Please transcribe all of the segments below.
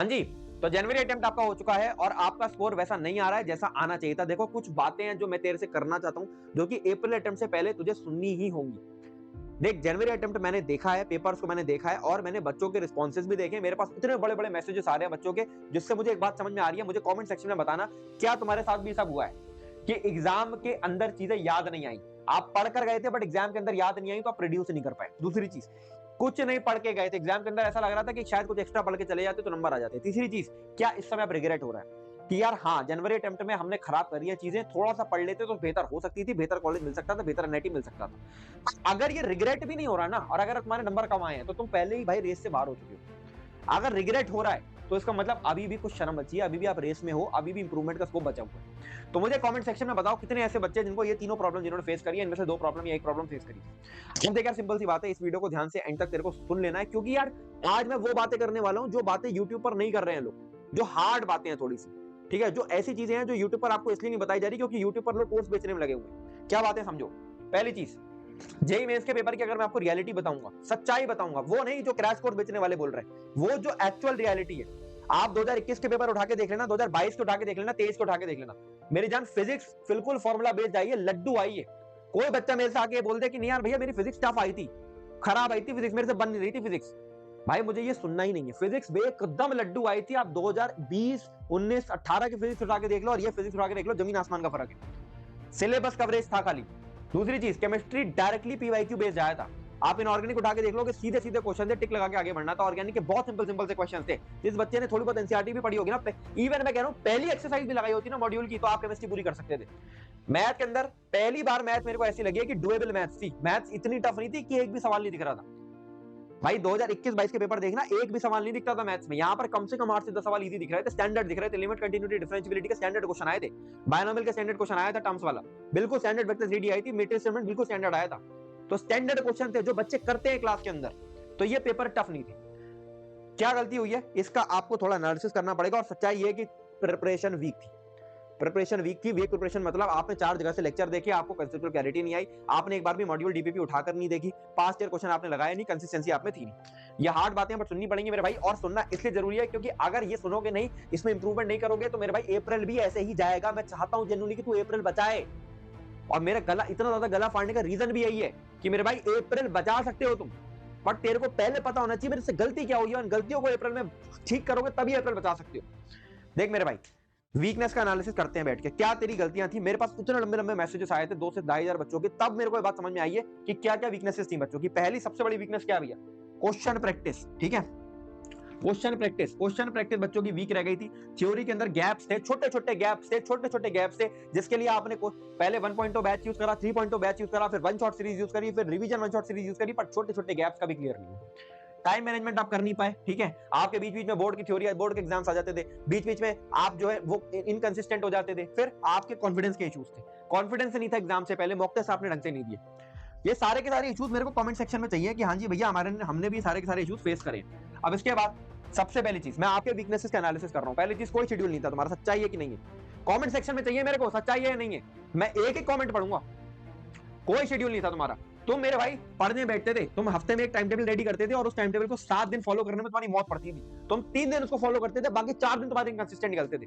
हाँ जी, तो जनवरी अटेम्प्ट आपका हो चुका है और आपका स्कोर वैसा नहीं आ रहा है जैसा आना चाहिए था। देखो कुछ बातें हैं जो मैं तेरे से करना चाहता हूँ, जो कि अप्रैल अटेम्प्ट से पहले तुझे सुननी ही होंगी। देख जनवरी अटेम्प्ट मैंने देखा है, पेपर्स को मैंने देखा है और मैंने बच्चों के रिस्पॉन्सेज भी देखे हैं। मेरे पास इतने बड़े-बड़े मैसेजेस आ रहे हैं बच्चों के, जिससे मुझे एक बात समझ में आ रही है। मुझे कमेंट सेक्शन में बताना, क्या तुम्हारे साथ भी सब हुआ है कि एग्जाम के अंदर चीजें याद नहीं आई? आप पढ़ कर गए थे बट एग्जाम के अंदर याद नहीं आई तो आप प्रोड्यूस नहीं कर पाए। दूसरी चीज, कुछ नहीं पढ़ के गए थे एग्जाम के अंदर, ऐसा लग रहा था कि शायद कुछ एक्स्ट्रा पढ़ के चले जाते तो नंबर आ जाते। तीसरी चीज, क्या इस समय आप रिग्रेट हो रहा है कि यार हाँ जनवरी अटेम्प्ट में हमने खराब करी है चीजें, थोड़ा सा पढ़ लेते तो बेहतर हो सकती थी, बेहतर कॉलेज मिल सकता था, बेहतर एनआईटी मिल सकता था। अगर ये रिग्रेट भी नहीं हो रहा ना, और अगर तुम्हारे नंबर कम आए हैं तो तुम पहले ही भाई रेस से बाहर हो चुके हो। अगर रिग्रेट हो रहा है तो इसका मतलब अभी भी कुछ शर्म बची है, अभी भी आप रेस में हो, अभी भी इंप्रूवमेंट का स्कोप बचा हुआ है। तो मुझे कमेंट सेक्शन में बताओ कितने ऐसे बच्चे जिनको ये तीनों प्रॉब्लम जिन्होंने फेस करी है, इनमें से 2 प्रॉब्लम या 1 प्रॉब्लम फेस करी है। अब देख यार सिंपल सी बात है, इस वीडियो को ध्यान से एंड तक तेरे को सुन लेना है, क्योंकि यार आज मैं वो बातें करने वाला हूं जो बातें यूट्यूब पर नहीं कर रहे हैं लोग, जो हार्ड बातें हैं थोड़ी सी, ठीक है, जो ऐसी चीजें हैं जो यूट्यूब पर आपको इसलिए नहीं बताई जा रही क्योंकि यूट्यूब पर लोग कोर्स बेचने में लगे हुए हैं। क्या बातें समझो। पहली चीज, जेई मेंस के पेपर की अगर मैं आपको रियलिटी बताऊंगा, सच्चाई बताऊंगा, वो नहीं जो क्रैश कोर्स बेचने वाले बोल रहे हैं, वो जो एक्चुअल रियलिटी है। आप 2021 के पेपर उठा के देख लेना, 2022 के उठा के देख लेना, 23 के उठा के देख लेना, मेरी जान फिजिक्स बिल्कुल फॉर्मूला बेस्ड आई है, लड्डू आई है। कोई बच्चा मेरे से आके बोल दे कि नहीं यार भैया मेरी फिजिक्स टफ आई थी, खराब आई थी फिजिक्स, मेरे से बन नहीं रही थी फिजिक्स, भाई मुझे ये सुनना ही नहीं है। फिजिक्स बे एकदम लड्डू आई थी। आप 2020 19 18 की फिजिक्स उठा के देख लो और ये फिजिक्स उठा के देख लो, जमीन आसमान का फर्क है। सिलेबस कवरेज था खाली। दूसरी चीज, केमिस्ट्री डायरेक्टली पीवाईक्यू बेस्ड आया था। आप इनऑर्गेनिक उठा के देख लो कि सीधे सीधे क्वेश्चन थे, टिक लगा के आगे बढ़ना था। ऑर्गेनिक के बहुत सिंपल सिंपल से क्वेश्चन थे। जिस बच्चे ने थोड़ी बहुत एनसीईआरटी भी पढ़ी होगी ना, इवन मैं कह रहा हूं पहली एक्सरसाइज भी लगाई होती ना मॉड्यूल की, तो आप केमिस्ट्री पूरी कर सकते थे। मैथ के अंदर पहली बार मैथ मेरे को ऐसी लगी है कि डुएबल मैथ थी। मैथ इतनी टफ नहीं थी कि एक भी सवाल नहीं दिख रहा था। भाई 2021-22 के पेपर देखना, एक भी सवाल नहीं दिखता था मैथ्स में। यहाँ पर कम से कम 8 से 10 सवाल इजी दिख रहे थे, स्टैंडर्ड दिख रहे थे, लिमिट कंटिन्यूटी डिफरेंशियबिलिटी के स्टैंडर्ड क्वेश्चन आए थे, बायनोमियल के स्टैंडर्ड क्वेश्चन आया था, टर्म्स वाला बिल्कुल स्टैंडर्ड, वेक्टर जीडी आई थी, मैट्रिक्स स्टेटमेंट बिल्कुल स्टैंडर्ड आया था। तो स्टैंडर्ड क्वेश्चन थे जो बच्चे करते हैं क्लास के अंदर, तो ये पेपर टफ नहीं थे। क्या गलती हुई है इसका आपको थोड़ा एनालिसिस करना पड़ेगा, और सच्चाई ये है कि प्रिपरेशन वीक थी। प्रिपरेशन वीक थी। वीक प्रिपरेशन मतलब आपने 4 जगह से लेक्चर देखे, आपको कंसेप्चुअल क्लैरिटी नहीं आई, आपने एक बार भी मॉड्यूल डीपीपी उठाकर नहीं देखी, पास्ट ईयर क्वेश्चन आपने लगाया नहीं, कंसिस्टेंसी आप में थी नहीं। ये हार्ड बातें बट सुननी पड़ेंगी मेरे भाई, और सुनना इसलिए जरूरी है क्योंकि अगर ये सुनोगे नहीं, इसमें इंप्रूवमेंट नहीं करोगे तो मेरे भाई अप्रैल भी ऐसे ही जाएगा। मैं चाहता हूं जेन्युइनली कि तू अप्रैल बचाए, और मेरा गला इतना ज्यादा गला फाड़ने का रीजन भी यही है कि मेरे भाई अप्रैल बचा सकते हो तुम, बट तेरे को पहले पता होना चाहिए मेरे से गलती क्या हुई है, उन गलतियों को अप्रैल में ठीक करोगे तभी अप्रैल बचा सकते हो। देख मेरे भाई, वीकनेस का एनालिसिस करते हैं बैठ के, क्या तेरी गलतियां थी। मेरे पास इतने लंबे लंबे मैसेजेस आए थे 2 से 2,500 बच्चों के, तब मेरे को ये बात समझ में आई है कि क्या क्या वीकनेसेस थी बच्चों की। पहली सबसे बड़ी वीकनेस क्या भैया, क्वेश्चन प्रैक्टिस। ठीक है, क्वेश्चन प्रैक्टिस बच्चों की वीक रह गई थी। थ्योरी के अंदर गैप्स थे, छोटे छोटे गैप्स थे जिसके लिए आपने पहले 1.0 बैच यूज करा, 3.0 बैच यूज करा, फिर वन शॉट सीरीज यूज करी, फिर revision one shot series use करी, पर छोटे छोटे गैप्स का भी क्लियर नहीं हुआ। टाइम मैनेजमेंट आप कर नहीं पाए। ठीक है, आपके बीच बीच में बोर्ड की थ्योरी, बोर्ड के एग्जाम्स आ जाते थे, बीच बीच में आप जो है वो इनकंसिस्टेंट हो जाते थे। फिर आपके कॉन्फिडेंस के इश्यूज थे, कॉन्फिडेंस नहीं था एग्जाम से पहले, मॉक टेस्ट आपने ढंग से नहीं दिए। ये सारे के सारे इश्यूज मेरे को कमेंट सेक्शन में चाहिए कि हाँ जी भैया हमारे हमने भी सारे के सारे इश्यूज फेस करे। अब इसके बाद सबसे पहली चीज, मैं आपके वीकनेसेस का एनालिसिस कर रहा हूं। पहली चीज, कोई शेड्यूल नहीं था तुम्हारा, सच्चाई है कि नहीं है? कमेंट सेक्शन में चाहिए मेरे को, सच्चाई है या नहीं है। मैं एक एक कमेंट पढ़ूंगा। कोई शेड्यूल नहीं था तुम्हारा। तुम मेरे भाई पढ़ने बैठते थे, तुम हफ्ते में एक टाइम टेबल रेडी करते थे और उस टाइम टेबल को 7 दिन फॉलो करने में तुम्हारी मौत पड़ती थी। तुम 3 दिन उसको फॉलो करते थे, बाकी 4 दिन तुम्हारे इनकंसिस्टेंट निकलते थे।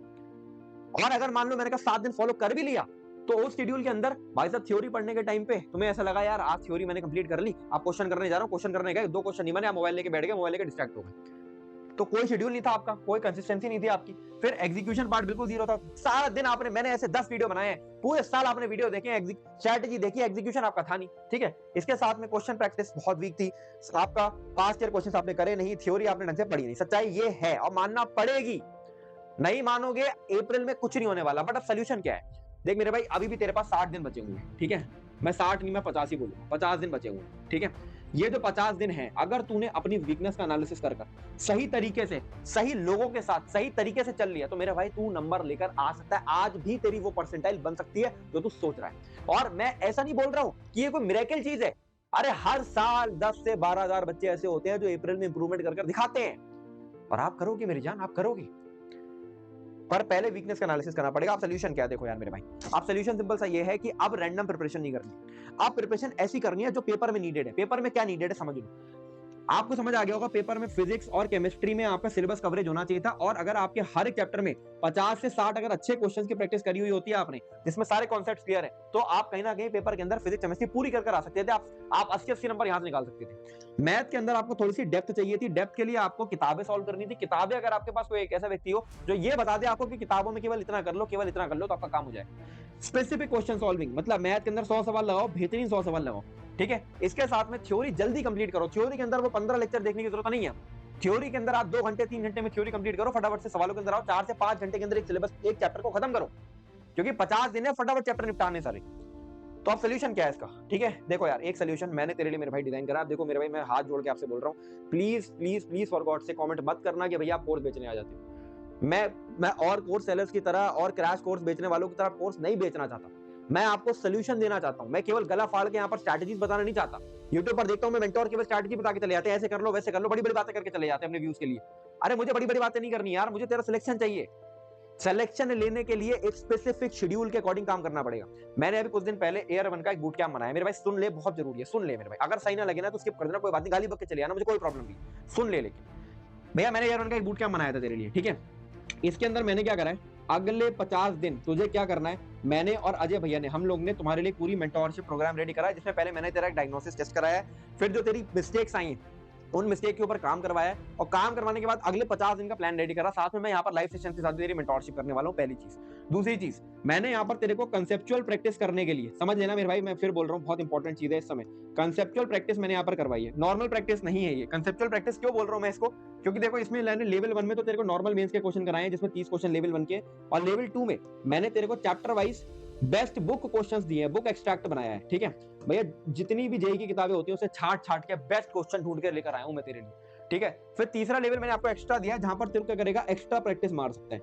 और अगर मान लो मैंने कहा 7 दिन फॉलो कर भी लिया, तो उस शेड्यूल के अंदर भाई साहब थ्योरी पढ़ने के टाइम पे तुम्हें ऐसा लगा यार आज थ्योरी मैंने कंप्लीट कर ली, आप क्वेश्चन करने जा रहा हूं, क्वेश्चन करने गए 2 क्वेश्चन नहीं बने, आप मोबाइल लेके बैठ गए, मोबाइल लेके डिस्ट्रैक्ट हो गए। तो कोई शेड्यूल नहीं था आपका, कोई कंसिस्टेंसी नहीं थी आपकी। फिर एग्जीक्यूशन पार्ट बिल्कुल जीरो था। सारा दिन आपने, मैंने ऐसे 10 वीडियो बनाए हैं, पूरे साल आपने वीडियो देखे, स्ट्रेटेजी देखी, एग्जीक्यूशन आपका था नहीं। ठीक है, इसके साथ में क्वेश्चन प्रैक्टिस बहुत वीक थी। आपका पास्ट ईयर क्वेश्चन आपने करे नहीं, थ्योरी आपने ढंग से पढ़ी नहीं। सच्चाई ये है और मानना पड़ेगी, नहीं मानोगे अप्रैल में कुछ नहीं होने वाला। बट अब सोल्यूशन क्या है? देख मेरे भाई, अभी भी तेरे पास 60 दिन बचे हुए हैं। ठीक है, मैं 60 नहीं, मैं 50 ही बोलूंगा, 50 दिन बचे हुए हैं। ठीक है, ये जो 50 दिन है, अगर तूने अपनी वीकनेस का एनालिसिस कर सही तरीके से, सही लोगों के साथ सही तरीके से चल लिया, तो मेरे भाई तू नंबर लेकर आ सकता है। आज भी तेरी वो परसेंटाइल बन सकती है जो तू सोच रहा है। और मैं ऐसा नहीं बोल रहा हूं कि ये कोई मिरेकल चीज है। अरे हर साल 10 से 12,000 बच्चे ऐसे होते हैं जो अप्रैल में इंप्रूवमेंट कर दिखाते हैं, और आप करोगे मेरी जान, आप करोगे। पर पहले वीकनेस का एनालिसिस करना पड़ेगा। आप सोल्यूशन क्या, देखो यार मेरे भाई, आप सोल्यूशन सिंपल सा ये है कि अब रैंडम प्रिपरेशन नहीं करनी। आप प्रिपरेशन ऐसी करनी है जो पेपर में नीडेड है। पेपर में क्या नीडेड है समझ लो। आपको समझ आ गया होगा पेपर में फिजिक्स और केमिस्ट्री में आपका सिलेबस कवरेज होना चाहिए था, और अगर आपके हर एक चैप्टर में 50 से 60 अगर अच्छे क्वेश्चंस की प्रैक्टिस करी हुई होती है आपने, जिसमें सारे कॉन्सेप्ट्स क्लियर है, तो आप कहीं ना कहीं पेपर के अंदर फिजिक्स केमिस्ट्री पूरी कर आ सकते थे। आप 80-80 नंबर यहां से निकाल सकते थे। मैथ के अंदर आपको थोड़ी सी डेप्थ चाहिए थी, डेप्थ के लिए आपको किताबें सॉल्व करनी थी। किताबें अगर आपके पास कोई एक ऐसा व्यक्ति हो जो ये बता दे आपको कि किताबों में केवल इतना कर लो, केवल इतना कर लो, तो आपका काम हो जाए। स्पेसिफिक क्वेश्चन सॉल्विंग, मतलब मैथ के अंदर 100 सवाल लगाओ, बेहतरीन 100 सवाल लगाओ, ठीक है। इसके साथ में थ्योरी जल्दी कंप्लीट करो। थ्योरी के अंदर वो 15 लेक्चर देखने की जरूरत नहीं है। थ्योरी के अंदर आप 2 घंटे 3 घंटे में थ्योरी कंप्लीट करो, फटाफट से सवालों के अंदर आओ, 4 से 5 घंटे के अंदर एक सिलेबस, एक चैप्टर को खत्म करो, क्योंकि 50 दिन है, फटाफट चैप्टर निपटाने सारे। तो अब सोल्यूशन क्या है इसका, ठीक है। देखो यार, एक सोल्यूशन मैंने तेरे लिए मेरे भाई डिजाइन करा। देखो मेरे भाई, मैं हाथ जोड़ के आपसे बोल रहा हूँ, please please please for God से कमेंट मत करना कि भैया आप कोर्स बेचने आ जाते हो। मैं और कोर्स सेलर्स की तरह और क्रैश कोर्स बेचने वालों की तरह कोर्स नहीं बेचना चाहता। मैं आपको सोल्यूशन देना चाहता हूं। मैं केवल गला फाड़ के यहाँ पर स्ट्रैटेजीज बताना नहीं चाहता। यूट्यूब पर देखता हूं मैं मेंटोर केवल स्ट्रैटेजी बता के चले जाते हैं, ऐसे कर लो वैसे कर लो, बड़ी बड़ी बातें करके चले जाते हैं अपने व्यूज के लिए। अरे मुझे बड़ी बड़ी बातें नहीं करनी यार, मुझे तेरा सिलेक्शन चाहिए। सिलेक्शन लेने के लिए एक स्पेसिफिक शेड्यूल के अकॉर्डिंग काम करना पड़ेगा। मैंने अभी कुछ दिन पहले एयर 1 का एक बूट कैंप बनाया। मेरे भाई सुन ले, बहुत जरूरी है, सुन ले मेरे भाई। अगर सही ना लगे ना तो स्किप कर देना, कोई बात नहीं, गाली बक के चले आना, मुझे कोई प्रॉब्लम नहीं, सुन ले। लेकिन भैया मैंने एयर 1 का एक बूट कैंप बनाया था तेरे लिए, ठीक है। इसके अंदर मैंने क्या करा है, अगले 50 दिन तुझे क्या करना है, मैंने और अजय भैया ने, हम लोग ने तुम्हारे लिए पूरी मेंटोरशिप प्रोग्राम रेडी करा है, जिसमें पहले मैंने तेरा एक डायग्नोसिस टेस्ट कराया है, फिर जो तेरी मिस्टेक्स आई हैं उन मिस्टेक के ऊपर काम करवाया है, और काम करवाने के बाद अगले 50 दिन का प्लान रेडी करा। साथ में मैं यहाँ पर लाइव सेशन के साथ तेरी मेंटोरशिप करने वाला हूँ, पहली चीज। दूसरी चीज, मैंने यहाँ पर तेरे को कंसेप्चुअल प्रैक्टिस करने के लिए, समझ लेना मेरे भाई, मैं फिर बोल रहा हूँ, बहुत इंपॉर्टेंट चीज है इस समय, कंसेप्चुअल प्रैक्टिस मैंने यहाँ पर करवाई है, नॉर्मल प्रैक्टिस नहीं है ये। कंसेप्चुअल प्रैक्टिस क्यों बोल रहा हूँ मैं इसको, क्योंकि देखो इसमें मैंने लेवल 1 में तो तेरे को नॉर्मल मेंस के क्वेश्चन कराए हैं, जिसमें 30 क्वेश्चन लेवल 1 के, और लेवल 2 में मैंने तेरे को chapter wise best book questions दिए हैं, बुक एक्सट्रैक्ट बनाया है, ठीक है भैया। जितनी भी जेई की किताबें होती हैं उसे छाट छाट के बेस्ट क्वेश्चन ढूंढ के लेकर आया हूं मैं तेरे लिए, ठीक है। फिर तीसरा लेवल मैंने आपको एक्स्ट्रा दिया, जहां पर तेरे को क्या करेगा, एक्स्ट्रा प्रैक्टिस मार सकता है,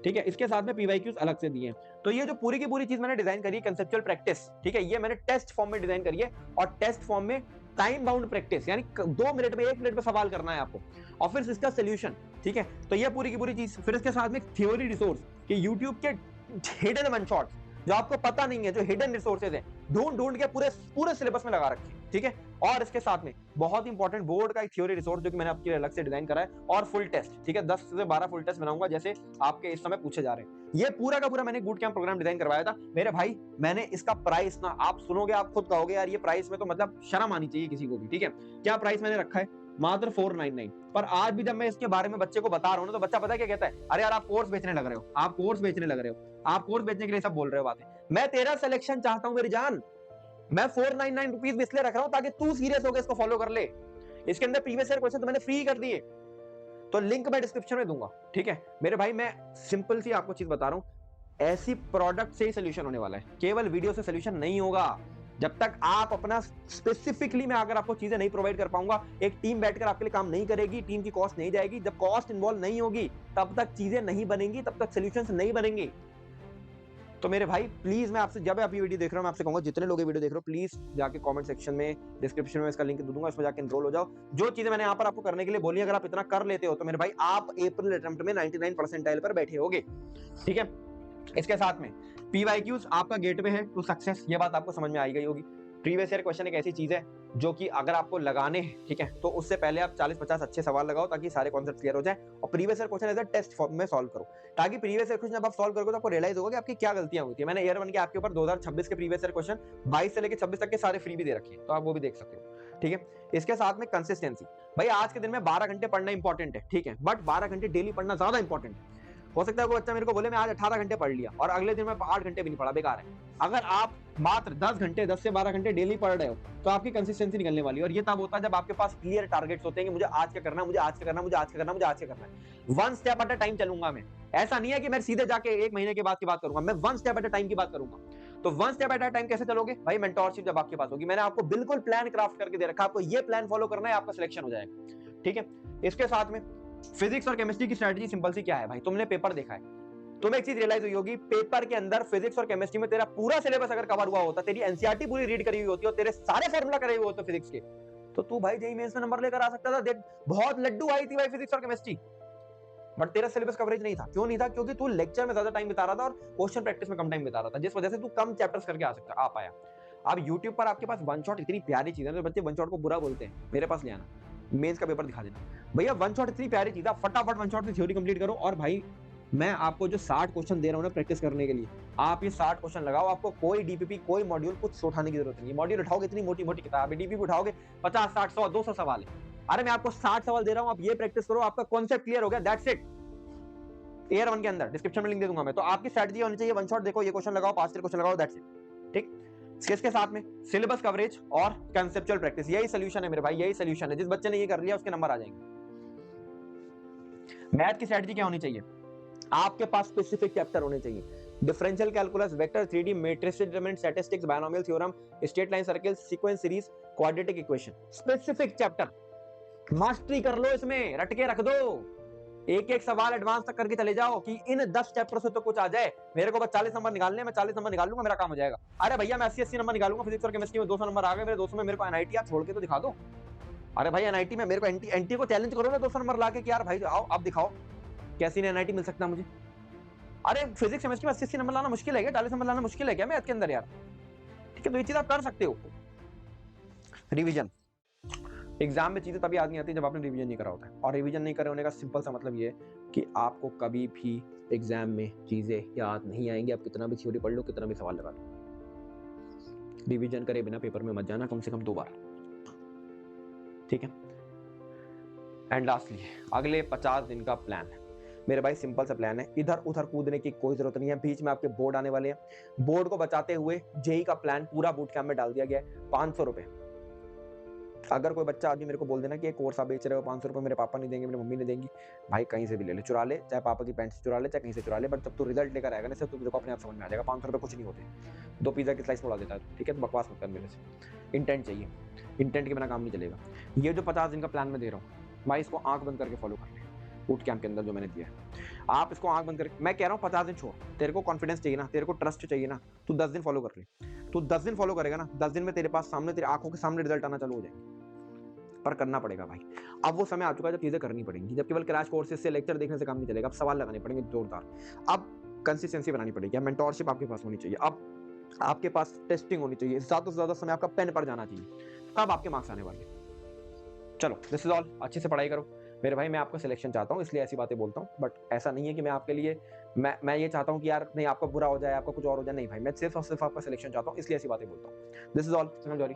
ठीक है। इसके साथ में पीवाईक्यूज अलग से दिए हैं। तो ये जो पूरी की पूरी चीज मैंने डिजाइन करी है, कंसेप्चुअल प्रैक्टिस, ठीक है, ये मैंने टेस्ट फॉर्म में डिजाइन करी है, और टेस्ट फॉर्म में टाइम बाउंड प्रैक्टिस, यानी 2 मिनट में 1 मिनट में सवाल करना है आपको, और फिर इसका सोल्यूशन, ठीक है। तो ये पूरी की पूरी चीज, फिर इसके साथ में थ्योरी रिसोर्स कि यूट्यूब के हिडन वन शॉट्स जो आपको पता नहीं है, जो हिडन रिसोर्सेज है, ढूंढ ढूंढ के पूरे पूरे सिलेबस में लगा रखे, ठीक है। और इसके साथ में बहुत इंपॉर्टेंट बोर्ड का एक थ्योरी रिसोर्स जो कि मैंने आपके लिए अलग से डिजाइन करा है, और फुल टेस्ट, ठीक है, 10 से 12 फुल टेस्ट बनाऊंगा जैसे आपके इस समय पूछे जा रहे हैं। ये पूरा का पूरा मैंने बूट कैंप प्रोग्राम डिजाइन करवाया था मेरे भाई। मैंने इसका प्राइस ना, आप सुनोगे आप खुद कहोगे यार ये प्राइस में तो मतलब शर्म आनी चाहिए किसी को भी, ठीक है। क्या प्राइस मैंने रखा है, मात्र 499। पर आज भी जब मैं इसके बारे में बच्चे को बता रहा हूं ना, तो बच्चा पता है क्या कहता है, अरे यार आप कोर्स बेचने लग रहे हो, आप कोर्स बेचने लग रहे हो, आप कोर्स बेचने के लिए सब बोल रहे हो बातें। मैं तेरा सिलेक्शन चाहता हूं मेरी जान। मैं 499 रुपीज भी इसलिए रख रहा हूं ताकि तू सीरियस होकर इसको फॉलो कर ले। इसके अंदर प्रीवियस ईयर क्वेश्चन तो मैंने फ्री कर दिए, तो लिंक मैं डिस्क्रिप्शन में दूंगा, ठीक है मेरे भाई। मैं सिंपल सी आपको चीज बता रहा हूं, ऐसी प्रोडक्ट से ही सोल्यूशन होने वाला है, केवल वीडियो से सोल्यूशन नहीं होगा। जब तक आप अपना स्पेसिफिकली, मैं अगर आपको चीजें नहीं प्रोवाइड कर पाऊंगा, एक टीम बैठकर आपके लिए काम नहीं करेगी, टीम की कॉस्ट नहीं जाएगी, जब कॉस्ट इन्वॉल्व नहीं होगी तब तक चीजें नहीं बनेंगी, तब तक सोल्यूशंस नहीं बनेंगे। तो मेरे भाई प्लीज, मैं आपसे, जब आप ये वीडियो देख रहे हो, मैं आपसे कहूंगा जितने लोग ये वीडियो देख रहे हो, प्लीज जाके कमेंट सेक्शन में, डिस्क्रिप्शन में इसका लिंक दे दूंगा, उसमें जाके एनरोल हो जाओ। जो चीजें मैंने यहाँ पर आपको करने के लिए बोली, अगर आप इतना कर लेते हो तो मेरे भाई आप अप्रैल अटेम्प्ट में 99 परसेंटाइल पर बैठे होगे, ठीक है। इसके साथ में पीवाईक्यूज आपका गेटवे है टू सक्सेस, ये बात आपको समझ में आई गई होगी। प्रीवियस ईयर क्वेश्चन एक ऐसी चीज है जो कि अगर आपको लगाने हैं, ठीक है, तो उससे पहले आप 40-50 अच्छे सवाल लगाओ ताकि सारे कॉन्सेप्ट क्लियर हो जाए, और previous year question as a test form में सॉल्व करो, ताकि प्रीवियस ईयर क्वेश्चन जब आप सॉल्व करोगे तो आपको रियलाइज होगा कि आपकी क्या गलतियां हुई थी। मैंने ईयर 1 के आपके ऊपर 2026 के प्रीवियस ईयर क्वेश्चन 22 से लेकर 26 तक के सारे फ्री भी दे रखे हैं, तो आप वो भी देख सकते हो, ठीक है। इसके साथ में कंसिस्टेंसी, भाई आज के दिन में 12 घंटे पढ़ना इंपॉर्टेंट है, ठीक है, बट 12 घंटे डेली पढ़ना ज्यादा इंपॉर्टेंट है। हो सकता है वो बच्चा मेरे को बोले मैं आज 18 घंटे पढ़ लिया और अगले दिन में 8 घंटे भी नहीं पढ़ा, बेकार है। अगर आप मात्र 10 घंटे, 10 से 12 घंटे डेली पढ़ रहे हो तो आपकी कंसिस्टेंसी निकलने वाली है, और ये तब होता है जब आपके पास क्लियर टारगेट्स होते हैं कि मुझे आज क्या करना है, मुझे आज क्या करना है, मुझे आज क्या करना है, मुझे आज क्या करना है। One step at a time चलूंगा मैं, ऐसा नहीं है कि मैं सीधे जाके 1 महीने के बाद की बात करूंगा, मैं one step at a time की बात करूंगा। तो one step at a time कैसे चलोगे भाई, मेंटोरशिप जब आपके पास होगी, मैंने आपको बिल्कुल प्लान क्राफ्ट करके दे रखा है, आपको ये प्लान फॉलो करना है, आपका सिलेक्शन हो जाएगा, ठीक है। इसके साथ में फिजिक्स और केमिस्ट्री की स्ट्रेटजी सिंपल सी क्या है भाई, तुमने पेपर देखा है, तुम्हें एक चीज रियलाइज हुई होगी, पेपर के अंदर फिजिक्स और केमिस्ट्री में तेरा पूरा सिलेबस अगर कवर हुआ होता, तेरी एनसीईआरटी पूरी रीड करी हुई होती और तेरे सारे फॉर्मूला करे हुए होते फिजिक्स के, तो तू भाई जेईई मेंस में नंबर लेकर आ सकता था। देख बहुत लड्डू आई थी भाई फिजिक्स और केमिस्ट्री, बट तेरा सिलेबस कवरेज नहीं था। क्यों नहीं था, क्योंकि तू लेक्चर में ज्यादा टाइम बिता रहा था और क्वेश्चन प्रैक्टिस में कम टाइम बिता रहा था, जिस वजह से तू कम चैप्टर्स करके आ पाया। अब यूट्यूब पर आपके पास वन शॉट इतनी प्यारी चीज है, तो बच्चे वन शॉट को बुरा बोलते हैं, मेरे पास ले आना, मेंस का पेपर दिखा देना। भैया वन शॉट इतनी प्यारी चीज है, फटाफट वन शॉट में थ्योरी कंप्लीट करो। और भाई मैं आपको जो 60 क्वेश्चन दे रहा हूँ ना प्रैक्टिस करने के लिए, आप ये 60 क्वेश्चन लगाओ, आपको कोई डीपीपी कोई मॉड्यूल कुछ उठाने की जरूरत नहीं है। मॉड्यूल उठाओगे इतनी मोटी मोटी किताब है, डीपीपी उठाओगे 50 60 100 200 सवाल है। अरे मैं आपको 60 सवाल दे रहा हूँ, आप ये प्रैक्टिस करो, आपका कॉन्सेप्ट क्लियर हो गया, दैट्स इट। ईयर 1 के अंदर डिस्क्रिप्शन में लिंक दे दूंगा मैं। तो आपकी स्ट्रेटजी होनी चाहिए वन शॉट, देखो ये क्वेश्चन लगाओ, पास्ट ईयर क्वेश्चन लगाओ, दैट्स इट। ठीक, इसके साथ में सिलेबस कवरेज और कंसेप्चुअल प्रैक्टिस, यही सोल्यूशन है मेरे भाई, यही सोल्यूशन है। जिस बच्चे ने ये कर लिया उसके नंबर आ जाएंगे। मैथ की स्ट्रेटजी क्या होनी चाहिए? आपके पास स्पेसिफिक चैप्टर होने चाहिए। Differential calculus, vector, 3D matrix determinant, statistics, binomial theorem, straight line circle, sequence series, quadratic equation, specific chapter mastery कर लो, इसमें रट के रख दो। एक एक सवाल एडवांस तक करके चले जाओ कि इन 10 चैप्टर से तो कुछ आ जाए। मेरे को बस 40 नंबर निकालने, मैं 40 नंबर निकाल लूंगा, मेरा काम हो जाएगा। अरे भैया मैं 80 नंबर निकालूंगा, फिजिक्स और केमिस्ट्री में 200 नंबर आ गए मेरे 200 में, मेरे को एनआईटी आप छोड़ के तो दिखा दो। अरे भाई एनआईटी में मेरे को एनटी को चैलेंज करो ना 200 नंबर लाके कि यार भाई आओ आप दिखाओ कैसी एनआईटी मिल सकता है मुझे। अरे फिजिक्स केमिस्ट्री में 80 नंबर लाना मुश्किल है क्या? 40 नंबर लाना मुश्किल है क्या मैथ के अंदर यार? ठीक है, तो ये चीज आप कर सकते हो। रिवीजन, एग्जाम में चीजें तभी याद नहीं आती जब आपने रिवीजन नहीं करा होता है। और रिवीजन नहीं करे होने का सिंपल सा मतलब ये है कि आपको कभी भी एग्जाम में चीजें याद नहीं आएंगी, आप कितना भी थ्योरी पढ़ लो, कितना भी सवाल लगा लो। रिवीजन करे बिना पेपर में मत जाना, कम से कम 2 बार। ठीक है। एंड लास्टली अगले 50 दिन का प्लान मेरे भाई सिंपल सा प्लान है, इधर उधर कूदने की कोई जरूरत नहीं है। बीच में आपके बोर्ड आने वाले हैं, बोर्ड को बचाते हुए जेई का प्लान पूरा बूट कैंप में डाल दिया गया है। 500 रुपए, अगर कोई बच्चा आदमी मेरे को बोल देना कि ये कोर्स आप बेच रहे हो 500 रुपए मेरे पापा नहीं देंगे, मेरी मम्मी नहीं देंगी, भाई कहीं से भी ले ले, चुरा ले, चाहे पापा की पैंट से चुरा ले, चाहे कहीं से चुरा ले, बट जब तू रिजल्ट लेकर आएगा ना सिर्फ तो तेरे को अपने आप समझ में आ जाएगा 500 रुपए कुछ नहीं होते। 2 पिज्जा की स्लाइस उड़ा देता है, ठीक है? तो बकवास मत कर मेरे से, इंटेंट चाहिए, इंटेंट के बिना काम नहीं चलेगा। ये जो 50 दिन का प्लान मैं दे रहा हूँ भाई, इसको आंख बंद करके फॉलो कर ले। बूट कैंप के अंदर जो मैंने दिया है, आप इसको आंख बंद करके, मैं कह रहा हूँ 50 दिन छोड़, तेरे को कॉन्फिडेंस चाहिए ना, तेरे को ट्रस्ट चाहिए ना, तू 10 दिन फॉलो कर ले। तू 10 दिन फॉलो करेगा ना, 10 दिन में तेरे पास सामने, तेरी आंखों के सामने रिजल्ट आना चालू हो जाएंगे। पर करना पड़ेगा भाई, अब वो समय आ चुका है जब चीजें करनी पड़ेंगी। जब केवल क्रैश कोर्सेज से लेक्चर देखने से काम नहीं चलेगा, अब सवाल लगाने पड़ेंगे जोरदार। अब कंसिस्टेंसी बनानी पड़ेगी, अब मेंटोरशिप आपके पास होनी चाहिए, अब आपके पास टेस्टिंग होनी चाहिए, ज्यादा से ज्यादा समय आपका पेन पर जाना चाहिए, तब आपके मार्क्स आने वाले। चलो दिस इज ऑल, अच्छे से पढ़ाई करो मेरे भाई। मैं आपका सिलेक्शन चाहता हूँ इसलिए ऐसी बातें बोलता हूँ, बट ऐसा नहीं है कि मैं आपके लिए मैं ये चाहता हूँ कि यार नहीं आपका बुरा हो जाए, आपका कुछ और हो जाए, नहीं भाई, मैं सिर्फ और सिर्फ आपका सिलेक्शन चाहता हूँ इसलिए ऐसी बातें बोलता हूँ। This is all, जॉरी।